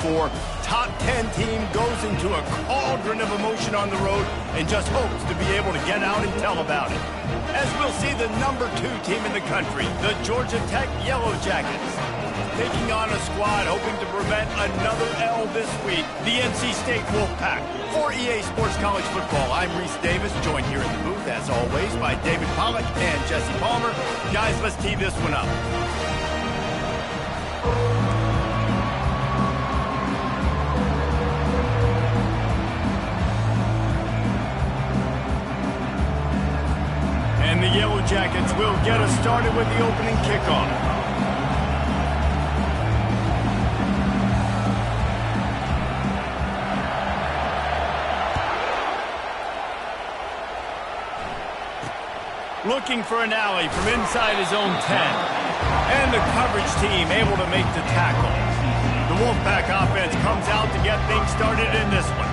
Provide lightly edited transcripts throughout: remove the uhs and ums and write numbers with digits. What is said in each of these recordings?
before. Top 10 team goes into a cauldron of emotion on the road and just hopes to be able to get out and tell about it. As we'll see the number 2 team in the country, the Georgia Tech Yellow Jackets, taking on a squad hoping to prevent another L this week, the NC State Wolfpack. For EA Sports College Football, I'm Reese Davis, joined here in the booth, as always, by David Pollack and Jesse Palmer. Guys, let's tee this one up. And the Yellow Jackets will get us started with the opening kickoff. Looking for an alley from inside his own 10. And the coverage team able to make the tackle. The Wolfpack offense comes out to get things started in this one.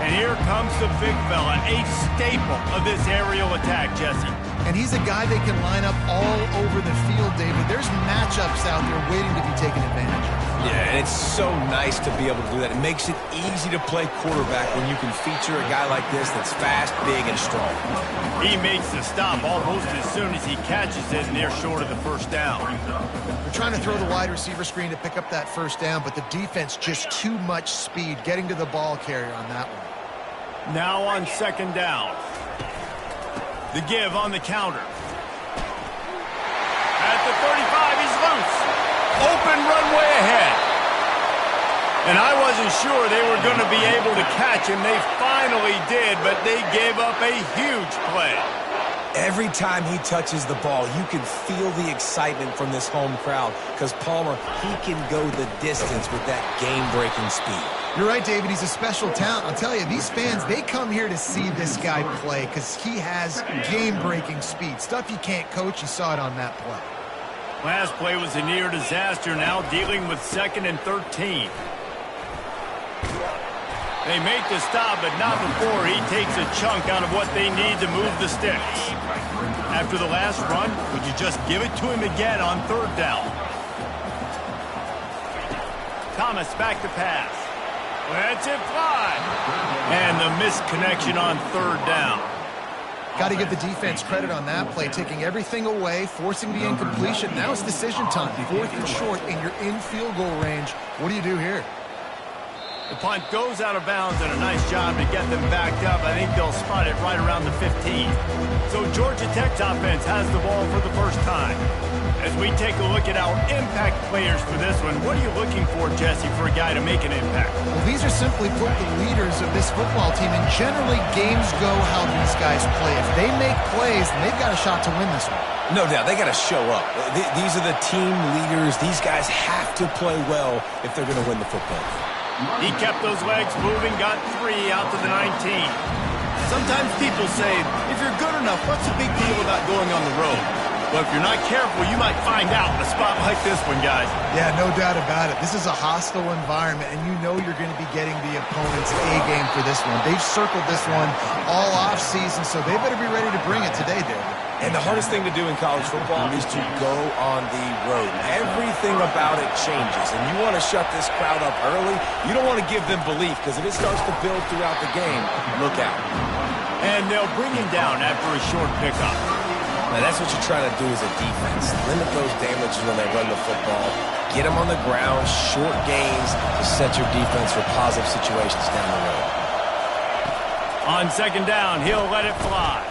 And here comes the big fella, a staple of this aerial attack, Jesse. And he's a guy they can line up all over the field, David. There's matchups out there waiting to be taken advantage of. Yeah, and it's so nice to be able to do that. It makes it easy to play quarterback when you can feature a guy like this that's fast, big, and strong. He makes the stop almost as soon as he catches it, and they're short of the first down. They're trying to throw the wide receiver screen to pick up that first down, but the defense just too much speed getting to the ball carrier on that one. Now on second down. The give on the counter. At the 35, he's loose. Open runway ahead. And I wasn't sure they were going to be able to catch him. They finally did, but they gave up a huge play. Every time he touches the ball, you can feel the excitement from this home crowd because Palmer, he can go the distance with that game-breaking speed. You're right, David. He's a special talent. I'll tell you, these fans, they come here to see this guy play because he has game-breaking speed. Stuff you can't coach. You saw it on that play. Last play was a near disaster, now dealing with 2nd and 13. They make the stop, but not before he takes a chunk out of what they need to move the sticks. After the last run, would you just give it to him again on 3rd down? Thomas back to pass. Lets it fly. And the missed connection on 3rd down. Got to give the defense credit on that play, taking everything away, forcing the incompletion. Now it's decision time. 4th and short, and you're in field goal range. What do you do here? The punt goes out of bounds, and a nice job to get them backed up. I think they'll spot it right around the 15. So Georgia Tech's offense has the ball for the first time. As we take a look at our impact players for this one, what are you looking for, Jesse, for a guy to make an impact? Well, these are simply put the leaders of this football team, and generally games go how these guys play. If they make plays, then they've got a shot to win this one. No doubt, they got to show up. These are the team leaders. These guys have to play well if they're going to win the football game. He kept those legs moving, got 3 out to the 19. Sometimes people say, if you're good enough, what's the big deal about going on the road? But if you're not careful, you might find out in a spot like this one, guys. Yeah, no doubt about it. This is a hostile environment, and you know you're going to be getting the opponent's A-game for this one. They've circled this one all off-season, so they better be ready to bring it today, David. And the hardest thing to do in college football is to go on the road. Everything about it changes, and you want to shut this crowd up early. You don't want to give them belief, because if it starts to build throughout the game, look out. And they'll bring him down after a short pickup. Now, that's what you're trying to do as a defense. Limit those damages when they run the football. Get them on the ground, short gains to set your defense for positive situations down the road. On second down, he'll let it fly.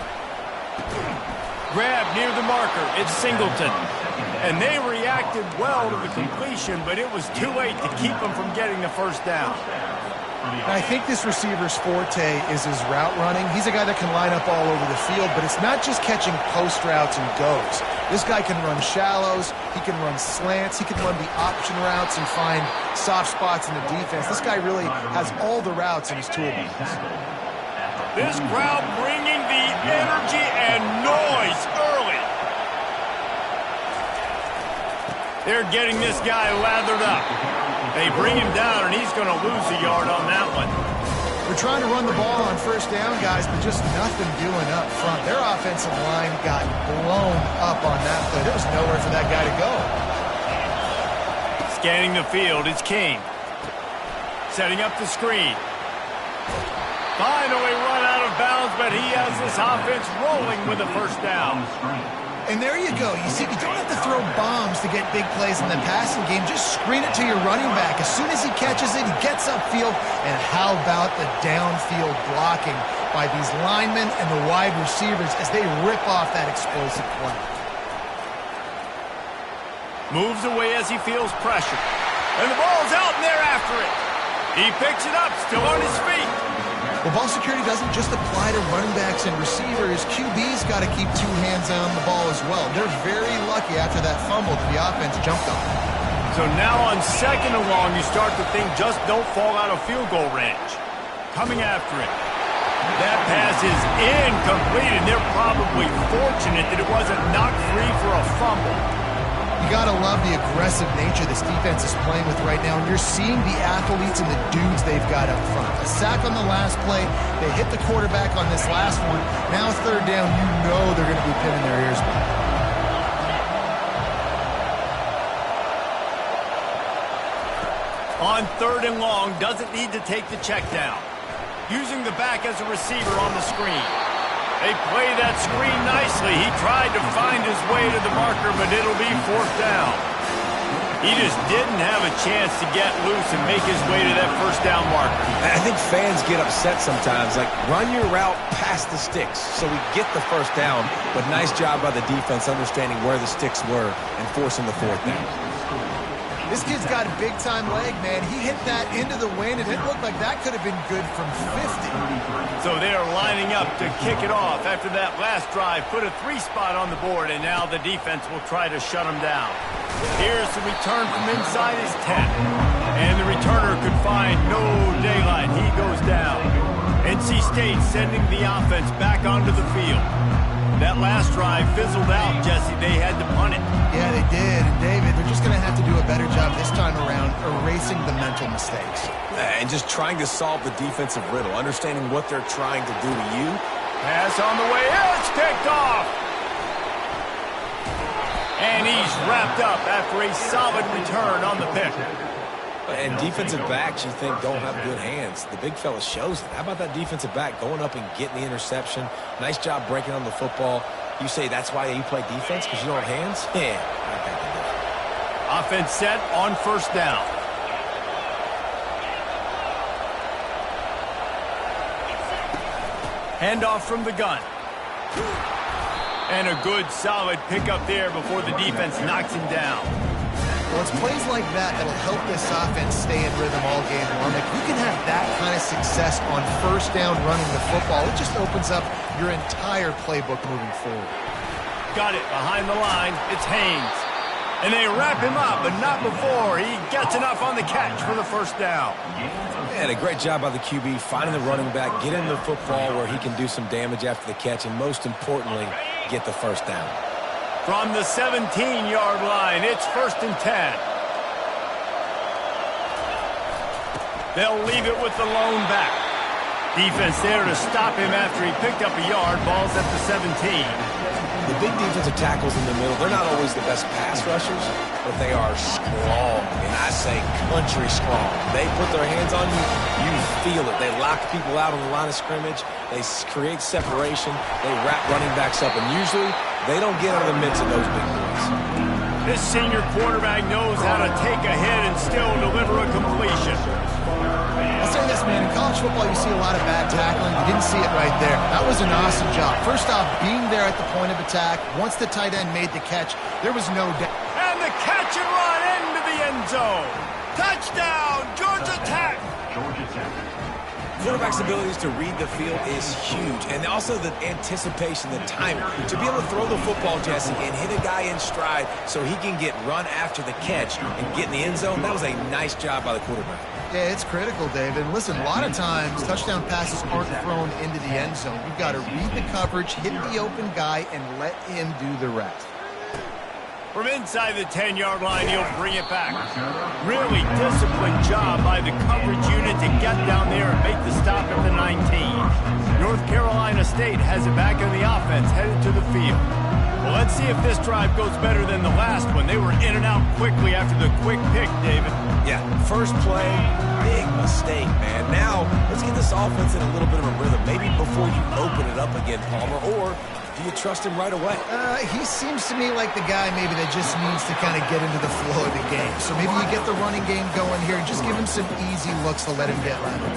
Grab near the marker. It's Singleton. And they reacted well to the completion, but it was too late to keep them from getting the first down. I think this receiver's forte is his route running. He's a guy that can line up all over the field, but it's not just catching post routes and goes. This guy can run shallows, he can run slants, he can run the option routes and find soft spots in the defense. This guy really has all the routes in his toolbox. This crowd bringing the energy and noise early. They're getting this guy lathered up. They bring him down, and he's going to lose a yard on that one. They're trying to run the ball on first down, guys, but just nothing doing up front. Their offensive line got blown up on that play. There was nowhere for that guy to go. Scanning the field, it's King. Setting up the screen. Finally run out of bounds, but he has this offense rolling with a first down. And there you go. You see, you don't have to throw bombs to get big plays in the passing game. Just screen it to your running back. As soon as he catches it, he gets upfield. And how about the downfield blocking by these linemen and the wide receivers as they rip off that explosive play. Moves away as he feels pressure. And the ball's out, and they're after it. He picks it up, still on his feet. Well, ball security doesn't just apply to running backs and receivers. QB's got to keep two hands on the ball as well. They're very lucky after that fumble that the offense jumped on. So now on 2nd and long, you start to think just don't fall out of field goal range. Coming after it. That pass is incomplete, and they're probably fortunate that it wasn't knocked free for a fumble. You got to love the aggressive nature this defense is playing with right now, and you're seeing the athletes and the dudes they've got up front. A sack on the last play. They hit the quarterback on this last one. Now 3rd down, you know they're going to be pinning their ears back. On 3rd and long, doesn't need to take the check down. Using the back as a receiver on the screen. They play that screen nicely. He tried to find his way to the marker, but it'll be 4th down. He just didn't have a chance to get loose and make his way to that 1st down marker. I think fans get upset sometimes. Like, run your route past the sticks so we get the 1st down. But nice job by the defense understanding where the sticks were and forcing the 4th down. This kid's got a big-time leg, man. He hit that into the wind, and it looked like that could have been good from 50. So they are lining up to kick it off after that last drive. Put a 3 spot on the board, and now the defense will try to shut them down. Here's the return from inside his 10. And the returner could find no daylight. He goes down. NC State sending the offense back onto the field. That last drive fizzled out, Jesse. They had to punt it. Yeah, they did. And, David, they're just going to have to do a better job this time around erasing the mental mistakes. And just trying to solve the defensive riddle, understanding what they're trying to do to you. Pass on the way. It's picked off. And he's wrapped up after a solid return on the pick. And defensive backs, you think, don't have good hands. The big fella shows it. How about that defensive back going up and getting the interception? Nice job breaking on the football. You say that's why you play defense, because you don't have hands? Yeah, I think they do. Offense set on 1st down. Handoff from the gun. And a good, solid pickup there before the defense knocks him down. Well, it's plays like that that'll help this offense stay in rhythm all game long. Like, you can have that kind of success on 1st down running the football. It just opens up your entire playbook moving forward. Got it behind the line. It's Haynes. And they wrap him up, but not before he gets enough on the catch for the 1st down. And a great job by the QB finding the running back, getting the football where he can do some damage after the catch, and most importantly, get the 1st down. From the 17-yard line, it's 1st and 10. They'll leave it with the lone back. Defense there to stop him after he picked up a yard. Ball's at the 17. The big defensive tackles in the middle, they're not always the best pass rushers, but they are strong, and I say country strong. They put their hands on you, you feel it. They lock people out on the line of scrimmage. They create separation. They wrap running backs up, and usually they don't get out of the midst of those big boys. This senior quarterback knows how to take a hit and still deliver a completion. I'll say this, man. In college football, you see a lot of bad tackling. You didn't see it right there. That was an awesome job. First off, being there at the point of attack. Once the tight end made the catch, there was no doubt. And the catch and run into the end zone. Touchdown, Georgia Tech. Georgia Tech. Quarterback's abilities to read the field is huge, and also the anticipation, the timing. To be able to throw the football, Jesse, and hit a guy in stride so he can get run after the catch and get in the end zone, that was a nice job by the quarterback. Yeah, it's critical, David. And listen, a lot of times touchdown passes aren't thrown into the end zone. You've got to read the coverage, hit the open guy, and let him do the rest. From inside the 10-yard line, he'll bring it back. Really disciplined job by the coverage unit to get down there and make the stop at the 19. North Carolina State has it back in the offense, headed to the field. Well, let's see if this drive goes better than the last one. They were in and out quickly after the quick pick, David. Yeah, first play, big mistake. offense in a little bit of a rhythm, maybe before you open it up again, Palmer, or do you trust him right away? He seems to me like the guy maybe that just needs to kind of get into the flow of the game. So maybe you get the running game going here and just give him some easy looks to let him get landed.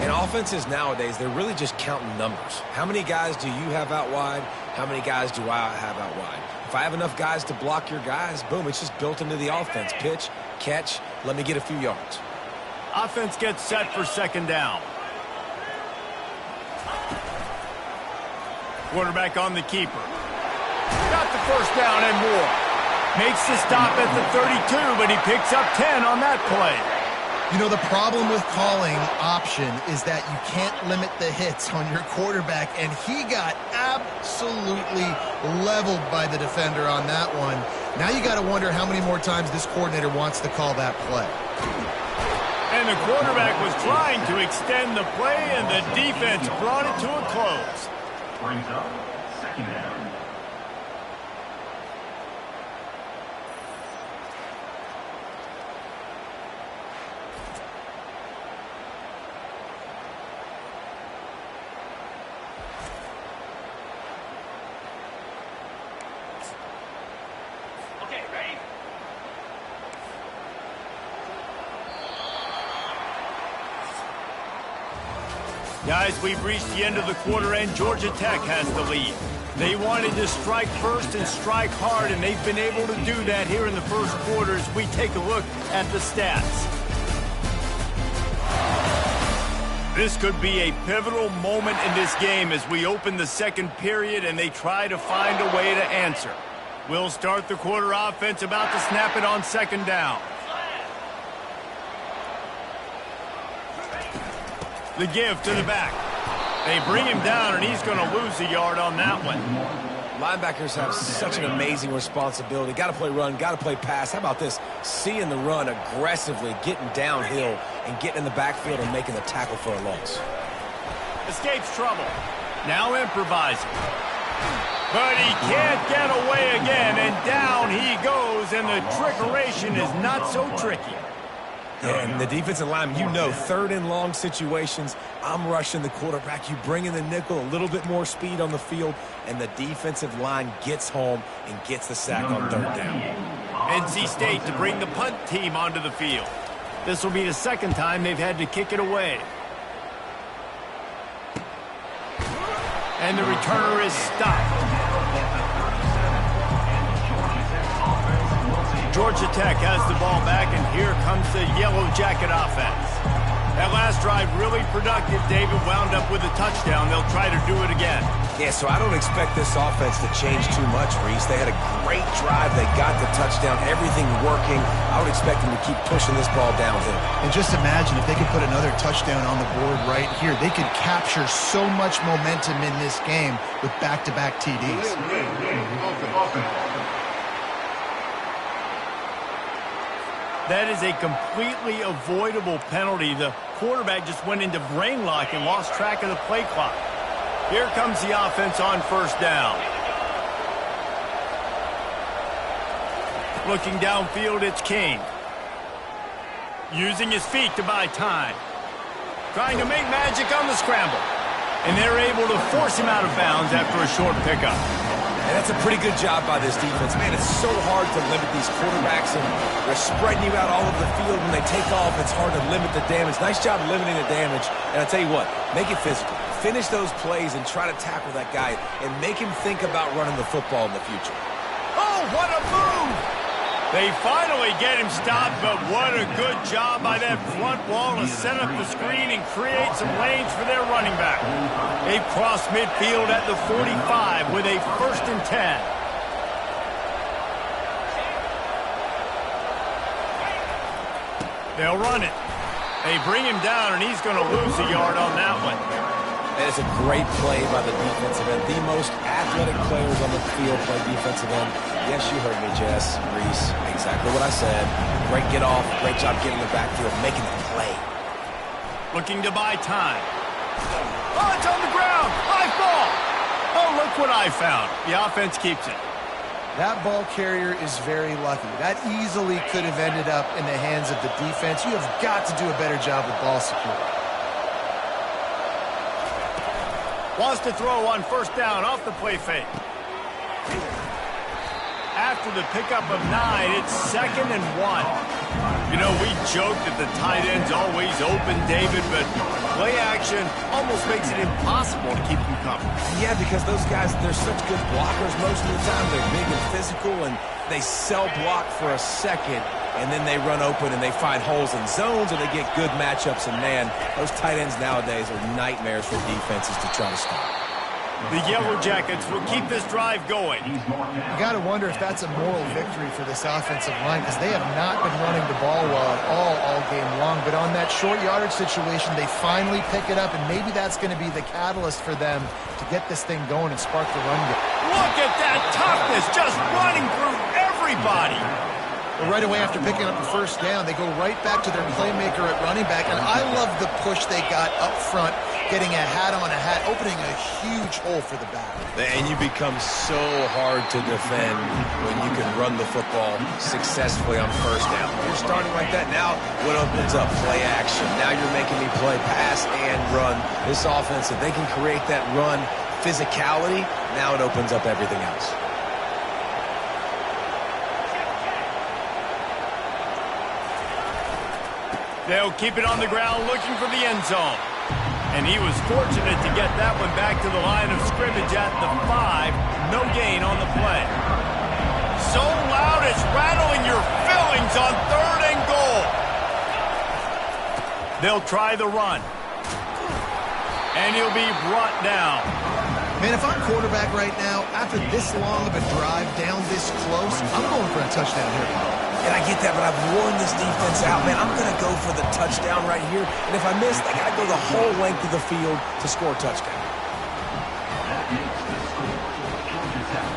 And offenses nowadays, they're really just counting numbers. How many guys do you have out wide? How many guys do I have out wide? If I have enough guys to block your guys, boom, it's just built into the offense. Pitch, catch, let me get a few yards. Offense gets set for second down. Quarterback on the keeper. Got the first down and more. Makes the stop at the 32, but he picks up 10 on that play. You know, the problem with calling option is that you can't limit the hits on your quarterback, and he got absolutely leveled by the defender on that one. Now you got to wonder how many more times this coordinator wants to call that play. And the quarterback was trying to extend the play, and the defense brought it to a close. Brings up second down. Okay, ready? Guys, we've reached the end of the quarter, and Georgia Tech has the lead. They wanted to strike first and strike hard, and they've been able to do that here in the first quarter as we take a look at the stats. This could be a pivotal moment in this game as we open the second period and they try to find a way to answer. We'll start the quarter offense about to snap it on second down. The give to the back. They bring him down, and he's going to lose a yard on that one. Linebackers have such an amazing responsibility. Got to play run, got to play pass. How about this? Seeing the run aggressively, getting downhill, and getting in the backfield and making the tackle for a loss. Escapes trouble. Now improvising. But he can't get away again, and down he goes, and the trickeration is not so tricky. And the defensive line, you know, third and long situations, I'm rushing the quarterback. You bring in the nickel, a little bit more speed on the field, and the defensive line gets home and gets the sack on third down. NC State to bring the punt team onto the field. This will be the second time they've had to kick it away. And the returner is stopped. Georgia Tech has the ball back, and here comes the Yellow Jacket offense. That last drive really productive. David wound up with a touchdown. They'll try to do it again. Yeah, so I don't expect this offense to change too much, Reese. They had a great drive. They got the touchdown, everything working. I would expect them to keep pushing this ball downhill. And just imagine if they could put another touchdown on the board right here. They could capture so much momentum in this game with back-to-back TDs. That is a completely avoidable penalty. The quarterback just went into brain lock and lost track of the play clock. Here comes the offense on first down. Looking downfield, it's King. Using his feet to buy time. Trying to make magic on the scramble. And they're able to force him out of bounds after a short pickup. And that's a pretty good job by this defense. Man, it's so hard to limit these quarterbacks, and they're spreading you out all over the field. When they take off, it's hard to limit the damage. Nice job limiting the damage. And I tell you what, make it physical. Finish those plays and try to tackle that guy and make him think about running the football in the future. Oh, what a move! They finally get him stopped, but what a good job by that front wall to set up the screen and create some lanes for their running back. They cross midfield at the 45 with a 1st and 10. They'll run it. They bring him down, and he's going to lose a yard on that one. That is a great play by the defensive end. The most athletic players on the field play defensive end. Yes, you heard me, Jess, Reese. Exactly what I said. Great get off. Great job getting the backfield, making the play. Looking to buy time. Oh, it's on the ground. High ball. Oh, look what I found. The offense keeps it. That ball carrier is very lucky. That easily could have ended up in the hands of the defense. You have got to do a better job with ball security. Wants to throw on first down off the play fake. After the pickup of 9, it's 2nd and 1. You know, we joke that the tight end's always open, David, but play action almost makes it impossible to keep them coming. Yeah, because those guys, they're such good blockers most of the time. They're big and physical, and they sell block for a second, and then they run open and they find holes in zones, and they get good matchups. And, man, those tight ends nowadays are nightmares for defenses to try to stop. The Yellow Jackets will keep this drive going. You got to wonder if that's a moral victory for this offensive line, because they have not been running the ball well at all game long. But on that short yardage situation, they finally pick it up, and maybe that's going to be the catalyst for them to get this thing going and spark the run game. Look at that toughness, just running through everybody. Well, right away after picking up the first down, they go right back to their playmaker at running back. And I love the push they got up front, getting a hat on a hat, opening a huge hole for the back. And you become so hard to defend when you can run the football successfully on first down. You're starting like that. Now what opens up? Play action. Now you're making me play pass and run. This offense, if they can create that run physicality, now it opens up everything else. They'll keep it on the ground looking for the end zone. And he was fortunate to get that one back to the line of scrimmage at the 5. No gain on the play. So loud it's rattling your fillings on 3rd and goal. They'll try the run. And he'll be brought down. Man, if I'm quarterback right now, after this long of a drive down this close, I'm going for a touchdown here. And I get that, but I've worn this defense out, man. I'm going to go for the touchdown right here. And if I miss, I got to go the whole length of the field to score a touchdown. That makes the score Georgia Tech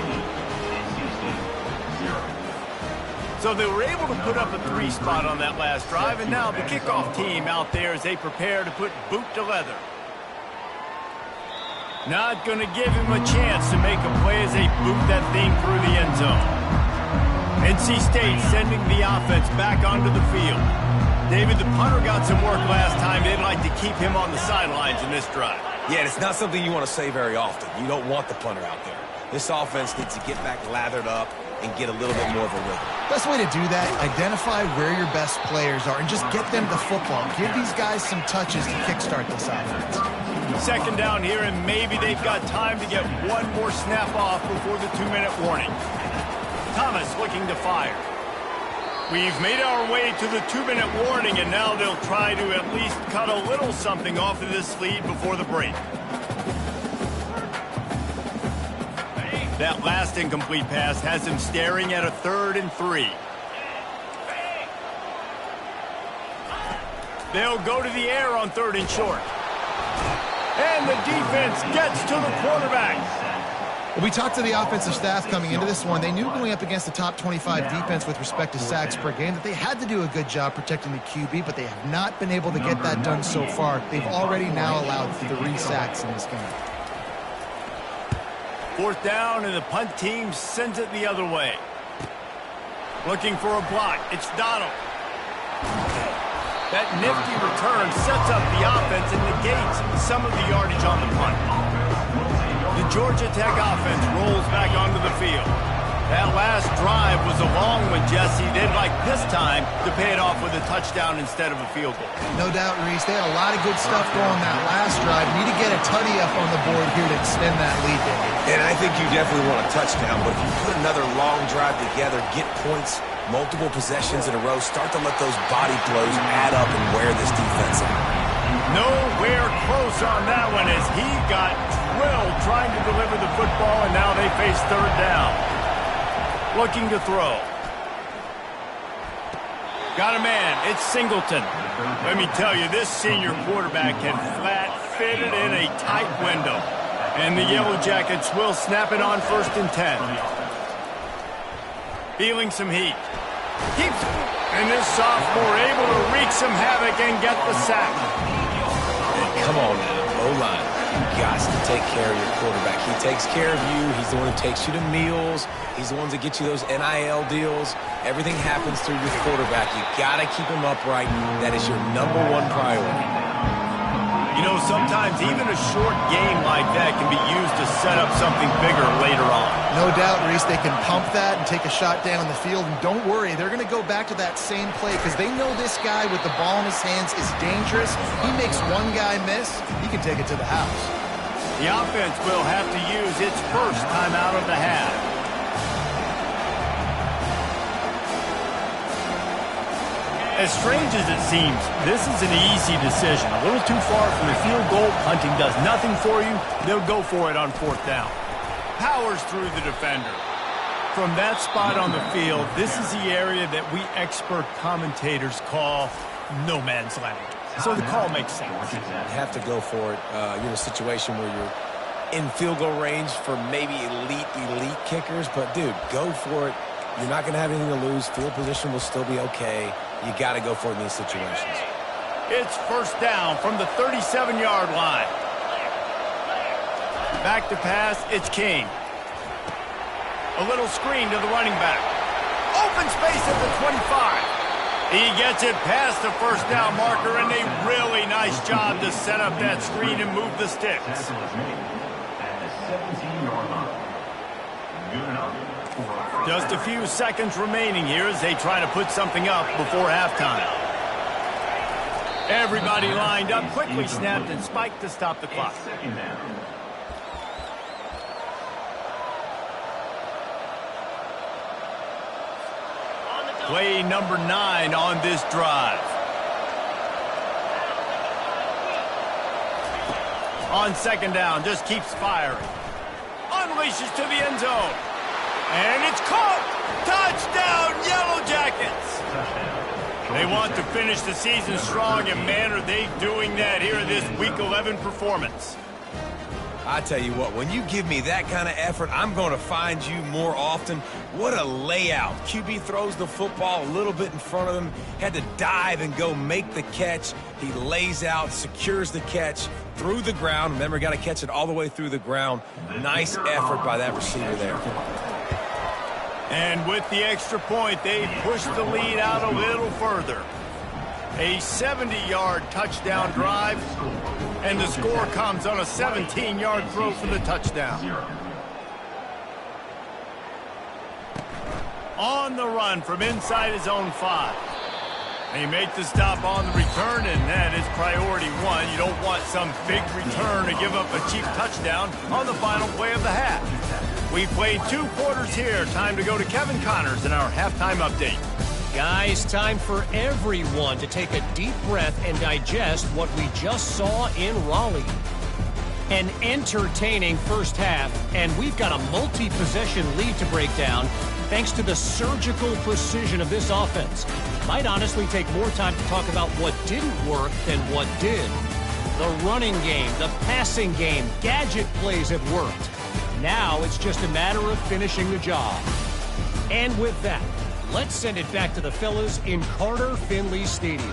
13, NC State 0. So they were able to put up a 3 spot on that last drive, and now the kickoff team out there as they prepare to put boot to leather. Not going to give him a chance to make a play as they boot that thing through the end zone. NC State sending the offense back onto the field. David, the punter got some work last time. They'd like to keep him on the sidelines in this drive. Yeah, and it's not something you want to say very often. You don't want the punter out there. This offense needs to get back lathered up and get a little bit more of a rhythm. Best way to do that, identify where your best players are and just get them the football. Give these guys some touches to kickstart this offense. 2nd down here, and maybe they've got time to get one more snap off before the 2-minute warning. Thomas looking to fire. We've made our way to the 2-minute warning, and now they'll try to at least cut a little something off of this lead before the break. That last incomplete pass has him staring at a 3rd and 3. They'll go to the air on 3rd and short. And the defense gets to the quarterback. Well, we talked to the offensive staff coming into this one. They knew going up against the top 25 defense with respect to sacks per game that they had to do a good job protecting the QB, but they have not been able to get that done so far. They've already now allowed 3 sacks in this game. 4th down, and the punt team sends it the other way. Looking for a block. It's Donald. That nifty return sets up the offense and negates some of the yardage on the punt. The Georgia Tech offense rolls back onto the field. That last drive was a long one, Jesse. They'd like this time to pay it off with a touchdown instead of a field goal. No doubt, Reese. They had a lot of good stuff going that last drive. Need to get a tutty up on the board here to extend that lead there. And I think you definitely want a touchdown, but if you put another long drive together, get points, multiple possessions in a row, start to let those body blows add up and wear this defense out. Nowhere close on that one as he got drilled trying to deliver the football, and now they face 3rd down. Looking to throw. Got a man. It's Singleton. Let me tell you, this senior quarterback can flat fit it in a tight window. And the Yellow Jackets will snap it on 1st and 10. Feeling some heat. Keeps, and this sophomore able to wreak some havoc and get the sack. And come on now, O-line. You got to take care of your quarterback. He takes care of you. He's the one who takes you to meals. He's the one that gets you those NIL deals. Everything happens through your quarterback. You got to keep him upright. That is your #1 priority. You know, sometimes even a short game like that can be used to set up something bigger later on. No doubt, Reese, they can pump that and take a shot down the field. And don't worry, they're going to go back to that same play because they know this guy with the ball in his hands is dangerous. He makes one guy miss, he can take it to the house. The offense will have to use its first timeout of the half. As strange as it seems, this is an easy decision. A little too far from the field goal. Punting does nothing for you. They'll go for it on 4th down. Powers through the defender. From that spot on the field, this is the area that we expert commentators call no man's land. So the call makes sense. You have to go for it. You're in a situation where you're in field goal range for maybe elite kickers. But, dude, go for it. You're not going to have anything to lose. Field position will still be okay. You got to go for it in these situations. It's 1st down from the 37-yard line. Back to pass, it's King. A little screen to the running back. Open space at the 25. He gets it past the 1st down marker, and a really nice job to set up that screen and move the sticks. Tackle is made at the 17-yard line. Good enough. Just a few seconds remaining here as they try to put something up before halftime. Everybody lined up, quickly snapped and spiked to stop the clock. 2nd down. Play number 9 on this drive. On 2nd down, just keeps firing. Unleashes to the end zone. And it's caught! Touchdown, Yellow Jackets! They want to finish the season strong, and man, are they doing that here in this Week 11 performance. I tell you what, when you give me that kind of effort, I'm going to find you more often. What a layout. QB throws the football a little bit in front of him, had to dive and go make the catch. He lays out, secures the catch through the ground. Remember, got to catch it all the way through the ground. Nice effort by that receiver there. And with the extra point, they push the lead out a little further. A 70-yard touchdown drive, and the score comes on a 17-yard throw for the touchdown. On the run from inside his own 5. They make the stop on the return, and that is priority 1. You don't want some big return to give up a cheap touchdown on the final play of the half. We played 2 quarters here. Time to go to Kevin Connors in our halftime update. Guys, time for everyone to take a deep breath and digest what we just saw in Raleigh. An entertaining first half, and we've got a multi-possession lead to break down thanks to the surgical precision of this offense. Might honestly take more time to talk about what didn't work than what did. The running game, the passing game, gadget plays have worked. Now it's just a matter of finishing the job. And with that, let's send it back to the fellas in Carter Finley Stadium.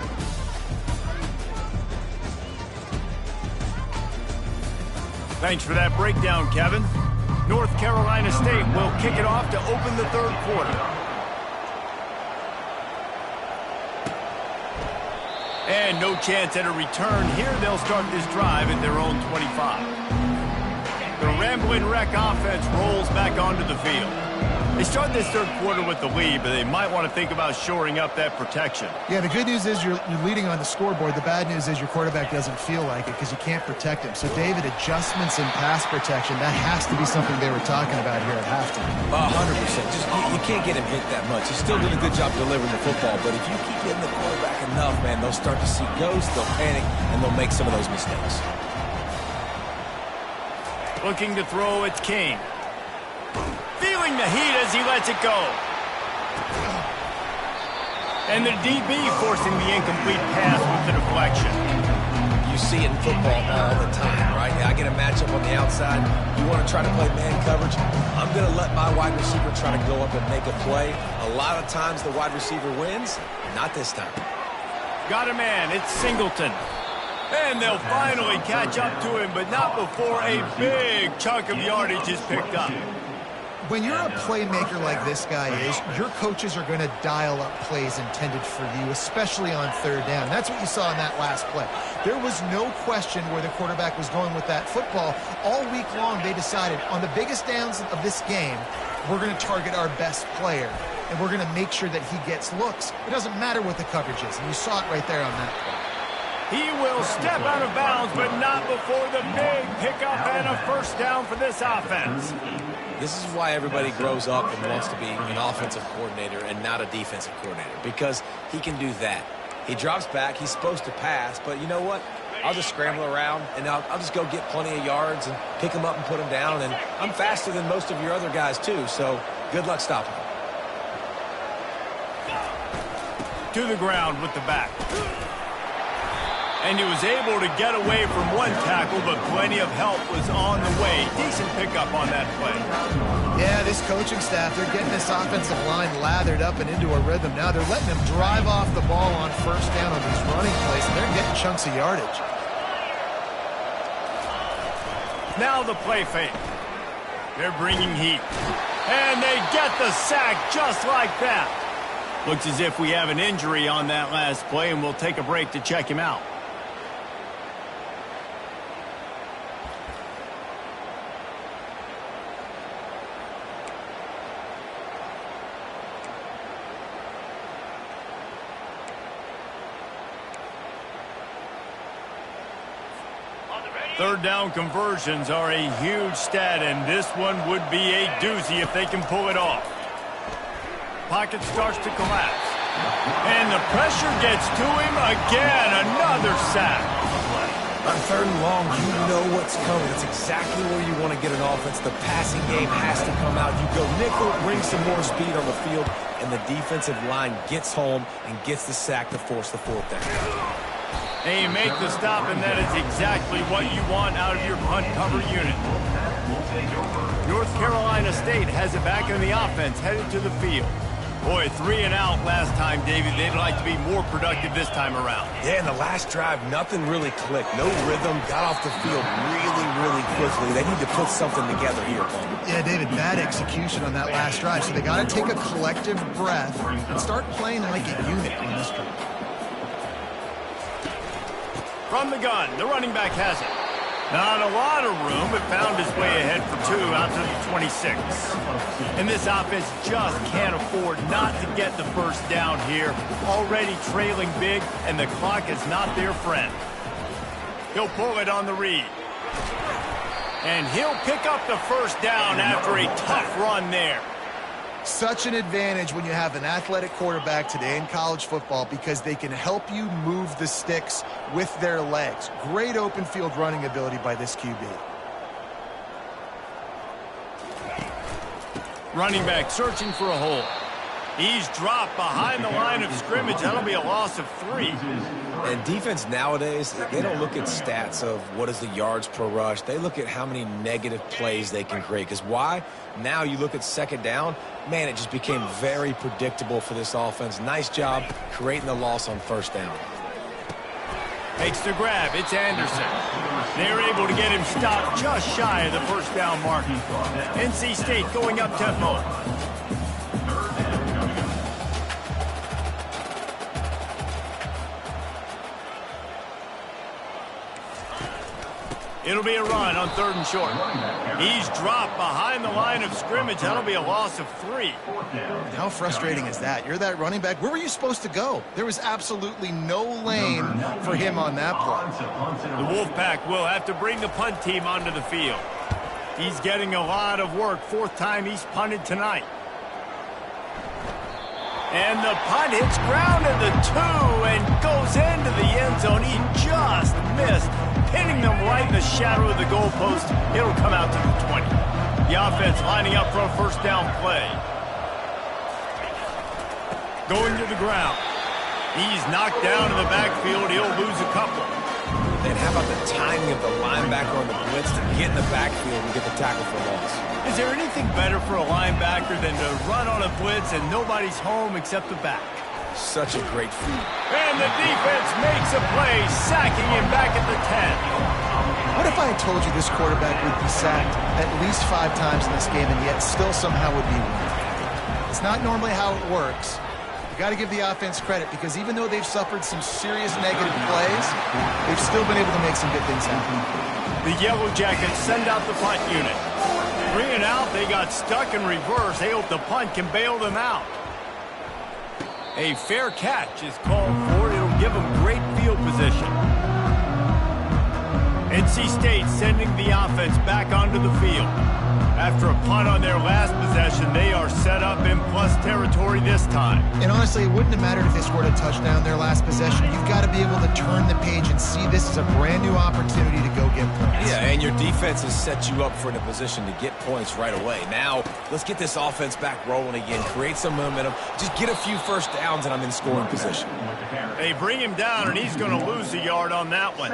Thanks for that breakdown, Kevin. North Carolina State will kick it off to open the 3rd quarter. And no chance at a return here. They'll start this drive at their own 25. The Ramblin' Wreck offense rolls back onto the field. They start this 3rd quarter with the lead, but they might want to think about shoring up that protection. Yeah, the good news is you're leading on the scoreboard. The bad news is your quarterback doesn't feel like it because you can't protect him. So, David, adjustments in pass protection, that has to be something they were talking about here at halftime. 100%. Just you can't get him hit that much. He's still doing a good job delivering the football, but if you keep hitting the quarterback enough, man, they'll start to see ghosts, they'll panic, and they'll make some of those mistakes. Looking to throw, it's King. Feeling the heat as he lets it go. And the DB forcing the incomplete pass with the deflection. You see it in football all the time, right? I get a matchup on the outside. You want to try to play man coverage? I'm going to let my wide receiver try to go up and make a play. A lot of times the wide receiver wins. Not this time. Got a man. It's Singleton. And they'll finally catch up to him, but not before a big chunk of yardage is picked up. When you're a playmaker like this guy is, your coaches are going to dial up plays intended for you, especially on third down. That's what you saw in that last play. There was no question where the quarterback was going with that football. All week long, they decided on the biggest downs of this game, we're going to target our best player, and we're going to make sure that he gets looks. It doesn't matter what the coverage is, and you saw it right there on that play. He will step out of bounds, but not before the big pickup and a first down for this offense. This is why everybody grows up and wants to be an offensive coordinator and not a defensive coordinator, because he can do that. He drops back. He's supposed to pass, but you know what? I'll just scramble around, and I'll just go get plenty of yards and pick him up and put him down, and I'm faster than most of your other guys, too, so good luck stopping him. To the ground with the back. And he was able to get away from one tackle, but plenty of help was on the way. Decent pickup on that play. Yeah, this coaching staff, they're getting this offensive line lathered up and into a rhythm now. They're letting them drive off the ball on first down on these running plays, and they're getting chunks of yardage. Now the play fake. They're bringing heat. And they get the sack just like that. Looks as if we have an injury on that last play, and we'll take a break to check him out. Third down conversions are a huge stat, and this one would be a doozy if they can pull it off. Pocket starts to collapse. And the pressure gets to him again. Another sack. On third and long, you know what's coming. It's exactly where you want to get an offense. The passing game has to come out. You go nickel, bring some more speed on the field, and the defensive line gets home and gets the sack to force the fourth down. And you make the stop, and that is exactly what you want out of your punt cover unit. North Carolina State has it back in the offense, headed to the field. Boy, 3 and out last time, David. They'd like to be more productive this time around. Yeah, in the last drive, nothing really clicked. No rhythm, got off the field really quickly. They need to put something together here, Paul. Yeah, David, bad execution on that last drive. So they got to take a collective breath and start playing like a unit on this drive. From the gun, the running back has it. Not a lot of room, but found his way ahead for 2 out to the 26. And this offense just can't afford not to get the first down here. Already trailing big, and the clock is not their friend. He'll pull it on the read. And he'll pick up the first down after a tough run there. Such an advantage when you have an athletic quarterback today in college football because they can help you move the sticks with their legs. Great open field running ability by this QB. Running back searching for a hole. He's dropped behind the line of scrimmage. That'll be a loss of 3. And defense nowadays, they don't look at stats of what is the yards per rush. They look at how many negative plays they can create. Because why? Now you look at second down, man, it just became very predictable for this offense. Nice job creating the loss on first down. Makes the grab. It's Anderson. They're able to get him stopped just shy of the first down mark. NC State going up tempo. It'll be a run on 3rd and short. He's dropped behind the line of scrimmage. That'll be a loss of 3. How frustrating is that? You're that running back. Where were you supposed to go? There was absolutely no lane for him on that play. The Wolfpack will have to bring the punt team onto the field. He's getting a lot of work. 4th time he's punted tonight. And the punt hits ground at the 2 and goes into the end zone. He just missed, hitting them right in the shadow of the goalpost. It'll come out to the 20. The offense lining up for a first down play. Going to the ground. He's knocked down in the backfield. He'll lose a couple. And how about the timing of the linebacker on the blitz to get in the backfield and get the tackle for loss? Is there anything better for a linebacker than to run on a blitz and nobody's home except the back? Such a great feat. And the defense makes a play, sacking him back at the 10. What if I had told you this quarterback would be sacked at least 5 times in this game and yet still somehow would be winning? It's not normally how it works. You got to give the offense credit because even though they've suffered some serious negative plays, they've still been able to make some good things happen. The Yellow Jackets send out the punt unit. 3 and out, they got stuck in reverse. They hope the punt can bail them out. A fair catch is called for. It'll give them great field position. NC State sending the offense back onto the field. After a punt on their last possession, they are set up in plus territory this time. And honestly, it wouldn't have mattered if they scored a touchdown their last possession. You've got to be able to turn the page and see this as a brand new opportunity to go get points. Yeah, and your defense has set you up for a position to get points right away. Now, let's get this offense back rolling again, create some momentum, just get a few first downs, and I'm in scoring position. They bring him down, and he's going to lose a yard on that one.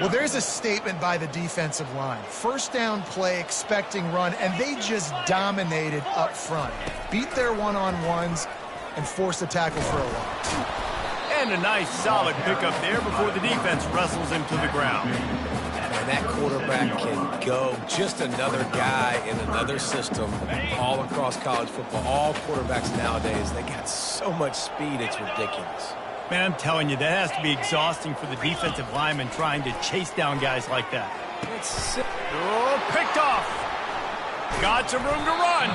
Well, there's a statement by the defensive line. First down play, expecting run, and they just dominated up front. Beat their one-on-ones and forced a tackle for a loss. And a nice solid pickup there before the defense wrestles him to the ground. And that quarterback can go. Just another guy in another system all across college football. All quarterbacks nowadays, they got so much speed, it's ridiculous. Man, I'm telling you, that has to be exhausting for the defensive lineman trying to chase down guys like that. Oh, picked off. Got some room to run.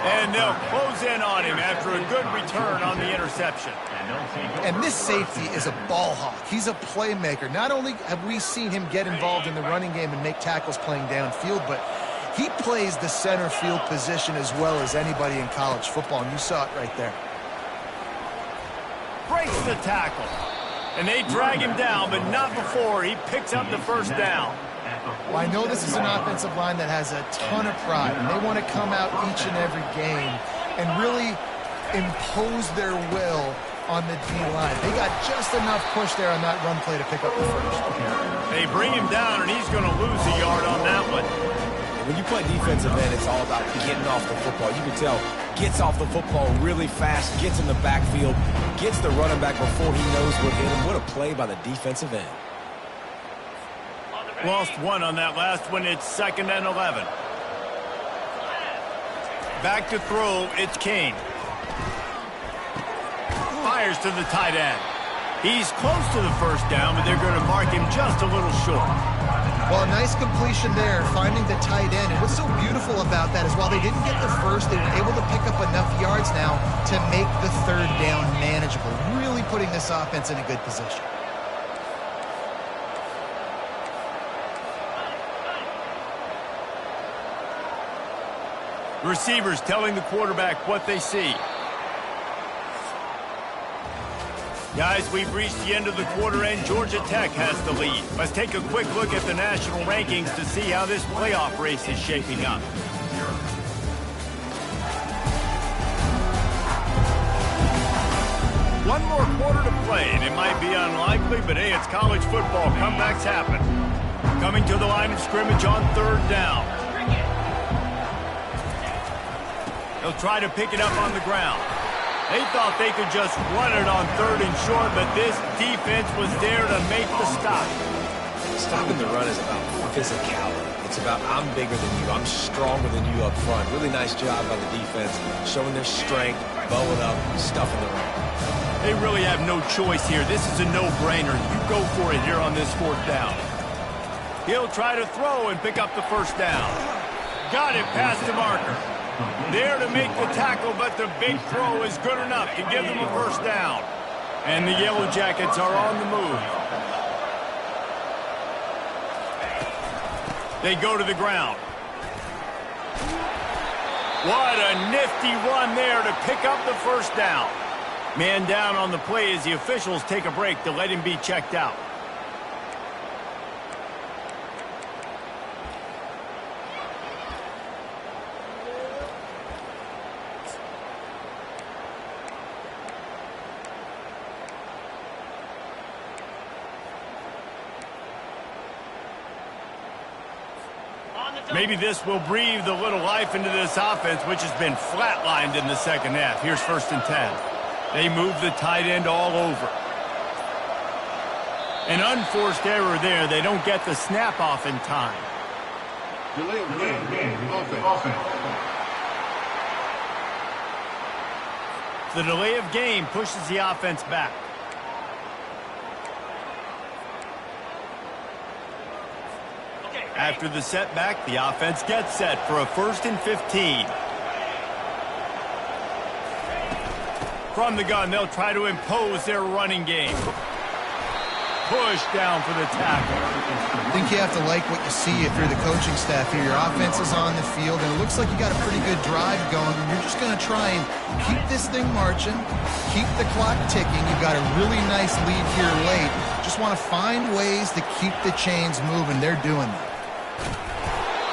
And they'll close in on him after a good return on the interception. And this safety is a ball hawk. He's a playmaker. Not only have we seen him get involved in the running game and make tackles playing downfield, but he plays the center field position as well as anybody in college football, and you saw it right there. Breaks the tackle. And they drag him down, but not before he picks up the first down. Well, I know this is an offensive line that has a ton of pride, and they want to come out each and every game and really impose their will on the D-line. They got just enough push there on that run play to pick up the first. They bring him down, and he's going to lose a yard on that one. When you play defensive end, it's all about getting off the football. You can tell, gets off the football really fast, gets in the backfield, gets the running back before he knows what hit him. What a play by the defensive end. Lost one on that last one. It's 2nd and 11. Back to throw. It's Kane. Fires to the tight end. He's close to the first down, but they're going to mark him just a little short. Well, a nice completion there, finding the tight end. And what's so beautiful about that is while they didn't get the first, they were able to pick up enough yards now to make the 3rd down manageable, really putting this offense in a good position. Receivers telling the quarterback what they see. Guys, we've reached the end of the quarter, and Georgia Tech has the lead. Let's take a quick look at the national rankings to see how this playoff race is shaping up. One more quarter to play, and it might be unlikely, but hey, it's college football. Comebacks happen. Coming to the line of scrimmage on 3rd down. They'll try to pick it up on the ground. They thought they could just run it on 3rd and short, but this defense was there to make the stop. Stopping the run is about physicality. It's about I'm bigger than you, I'm stronger than you up front. Really nice job by the defense, showing their strength, bowing up, stuffing the run. They really have no choice here. This is a no-brainer. You go for it here on this 4th down. He'll try to throw and pick up the first down. Got it past the marker. There to make the tackle, but the big throw is good enough to give them a first down. And the Yellow Jackets are on the move. They go to the ground. What a nifty run there to pick up the first down. Man down on the play as the officials take a break to let him be checked out. Maybe this will breathe a little life into this offense, which has been flatlined in the 2nd half. Here's 1st and 10. They move the tight end all over. An unforced error there. They don't get the snap off in time. Delay of game. Offense. The delay of game pushes the offense back. After the setback, the offense gets set for a 1st and 15. From the gun, they'll try to impose their running game. Push down for the tackle. I think you have to like what you see if you're the coaching staff here. Your offense is on the field, and it looks like you got a pretty good drive going, and you're just going to try and keep this thing marching, keep the clock ticking. You've got a really nice lead here late. Just want to find ways to keep the chains moving. They're doing that.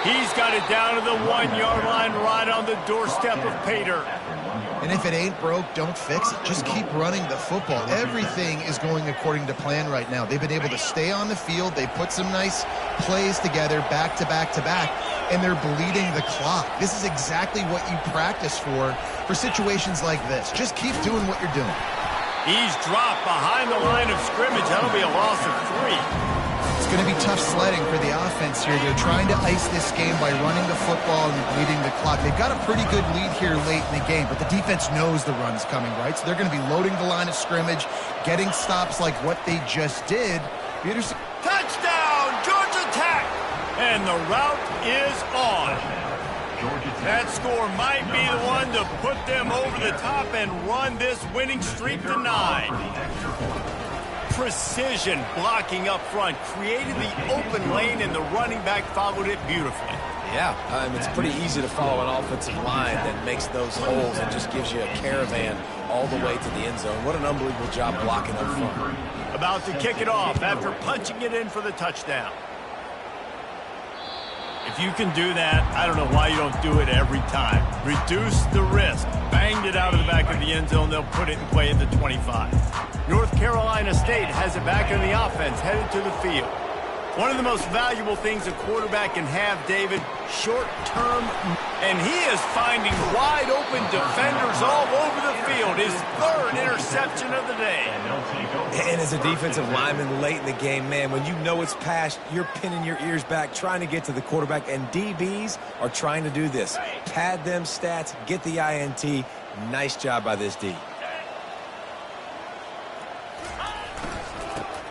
He's got it down to the 1-yard line right on the doorstep of Pater. And if it ain't broke, don't fix it. Just keep running the football. Everything is going according to plan right now. They've been able to stay on the field. They put some nice plays together back to back to back, and they're bleeding the clock. This is exactly what you practice for situations like this. Just keep doing what you're doing. He's dropped behind the line of scrimmage. That'll be a loss of 3. It's going to be tough sledding for the offense here. They're trying to ice this game by running the football and bleeding the clock. They've got a pretty good lead here late in the game, but the defense knows the run's coming, right? So they're going to be loading the line of scrimmage, getting stops like what they just did. Peterson. Touchdown, Georgia Tech! And the route is on. That score might be the one to put them over the top and run this winning streak to 9. Precision blocking up front, created the open lane, and the running back followed it beautifully. Yeah, it's pretty easy to follow an offensive line that makes those holes and just gives you a caravan all the way to the end zone. What an unbelievable job blocking up front. About to kick it off after punching it in for the touchdown. If you can do that, I don't know why you don't do it every time. Reduce the risk. Banged it out of the back of the end zone. They'll put it in play at the 25. North Carolina State has it back in the offense, headed to the field. One of the most valuable things a quarterback can have, David, short-term, and he is finding wide-open defenders all over the field. His 3rd interception of the day. And as a defensive lineman late in the game, man, when you know it's past, you're pinning your ears back, trying to get to the quarterback, and DBs are trying to do this. Pad them stats, get the INT. Nice job by this D.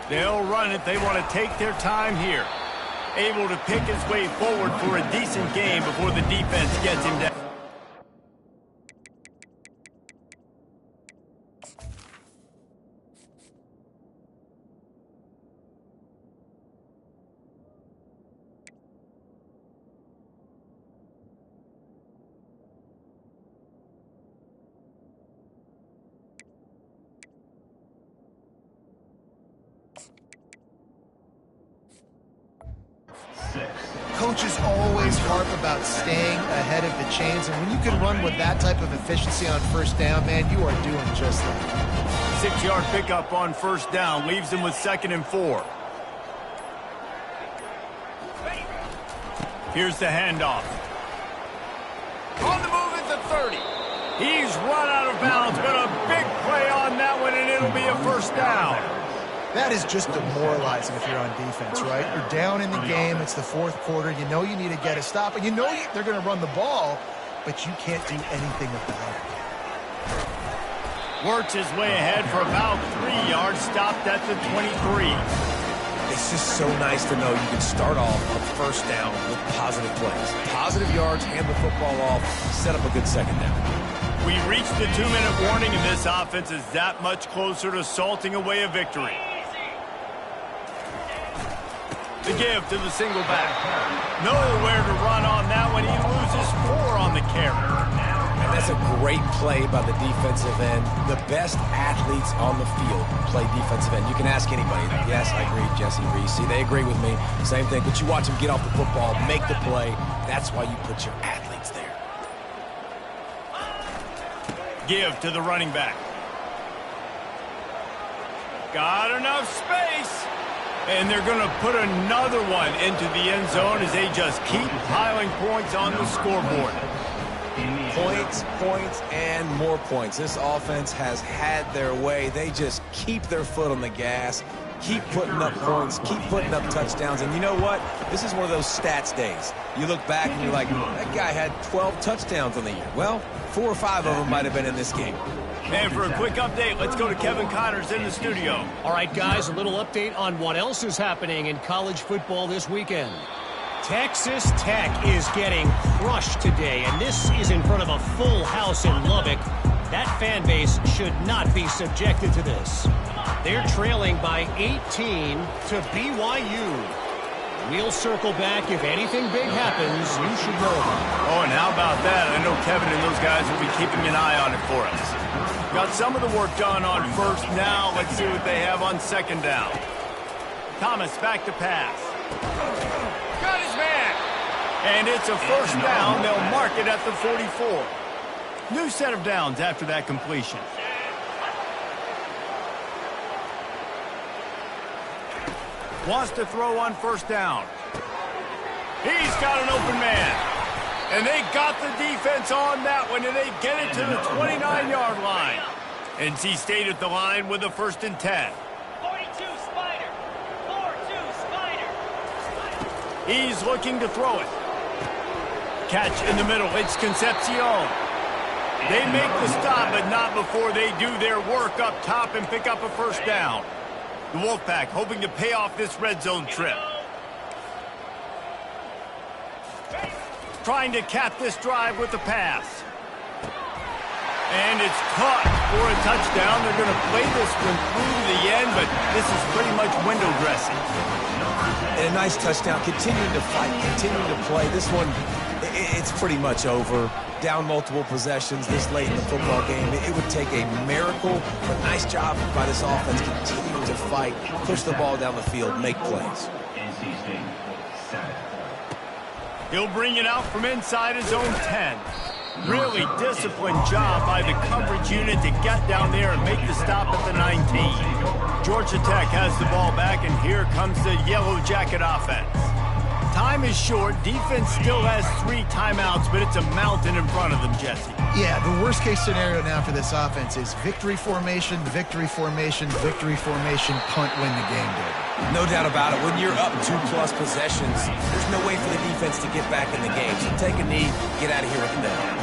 They'll run it. They want to take their time here. Able to pick his way forward for a decent game before the defense gets him down. Coaches always harp about staying ahead of the chains, and when you can run with that type of efficiency on 1st down, man, you are doing just that. 6-yard pickup on 1st down leaves them with 2nd and 4. Here's the handoff. On the move at the 30. He's run out of bounds, but a big play on that one, and it'll be a 1st down. That is just demoralizing if you're on defense, right? You're down in the game. It's the 4th quarter. You know you need to get a stop, and you know they're going to run the ball, but you can't do anything about it. Works his way ahead for about 3 yards, stopped at the 23. It's just so nice to know you can start off on 1st down with positive plays. Positive yards, hand the football off, set up a good 2nd down. We reached the 2-minute warning, and this offense is that much closer to salting away a victory. The give to the single back. Nowhere to run on that one. He loses 4 on the carry. And that's a great play by the defensive end. The best athletes on the field play defensive end. You can ask anybody. Yes, I agree, Jesse Reese. See, they agree with me. Same thing. But you watch them get off the football, make the play. That's why you put your athletes there. Give to the running back. Got enough space. And they're going to put another one into the end zone as they just keep piling points on the scoreboard. Points, points, and more points. This offense has had their way. They just keep their foot on the gas, keep putting up points, keep putting up touchdowns. And you know what? This is one of those stats days. You look back and you're like, that guy had 12 touchdowns on the year. Well, 4 or 5 of them might have been in this game. And for a quick update, let's go to Kevin Connors in the studio. All right, guys, a little update on what else is happening in college football this weekend. Texas Tech is getting crushed today, and this is in front of a full house in Lubbock. That fan base should not be subjected to this. They're trailing by 18 to BYU. We'll circle back. If anything big happens, you should know about it. Oh, and how about that? I know Kevin and those guys will be keeping an eye on it for us. Got some of the work done on first. Now let's see what they have on second down. Thomas back to pass. Got his man. And it's a first down. They'll mark it at the 44. New set of downs after that completion. Wants to throw on first down. He's got an open man. And they got the defense on that one, and they get it to the 29-yard line. NC State at the line with a 1st and 10. 42 Spider. 4-2 Spider. He's looking to throw it. Catch in the middle. It's Concepcion. They make the stop, but not before they do their work up top and pick up a first down. The Wolfpack hoping to pay off this red zone trip. Trying to cap this drive with the pass. And it's caught for a touchdown. They're going to play this one through to the end, but this is pretty much window dressing. And a nice touchdown. Continuing to fight, continuing to play. This one, it's pretty much over. Down multiple possessions this late in the football game. It would take a miracle, but nice job by this offense continuing to fight, push the ball down the field, make plays. NC State, 7. He'll bring it out from inside his own 10. Really disciplined job by the coverage unit to get down there and make the stop at the 19. Georgia Tech has the ball back, and here comes the Yellow Jacket offense. Time is short. Defense still has 3 timeouts, but it's a mountain in front of them, Jesse. Yeah, the worst-case scenario now for this offense is victory formation, victory formation, victory formation, punt, win the game, David. No doubt about it. When you're up 2+ possessions, there's no way for the defense to get back in the game. So take a knee, get out of here with the down.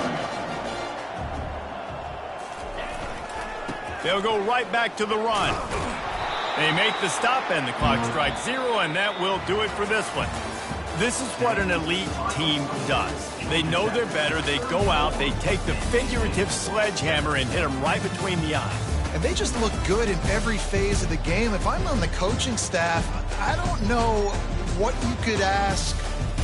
They'll go right back to the run. They make the stop, and the clock strikes 0, and that will do it for this one. This is what an elite team does. They know they're better. They go out. They take the figurative sledgehammer and hit them right between the eyes. And they just look good in every phase of the game. If I'm on the coaching staff, I don't know what you could ask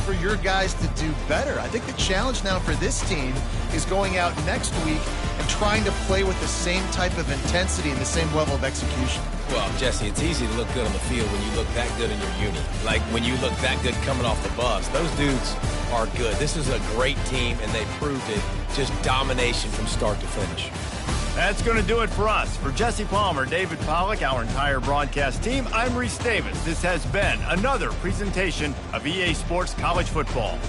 for your guys to do better. I think the challenge now for this team is going out next week and trying to play with the same type of intensity and the same level of execution. Well, Jesse, it's easy to look good on the field when you look that good in your uni. Like when you look that good coming off the bus. Those dudes are good. This is a great team, and they proved it. Just domination from start to finish. That's going to do it for us. For Jesse Palmer, David Pollack, our entire broadcast team, I'm Reese Davis. This has been another presentation of EA Sports College Football.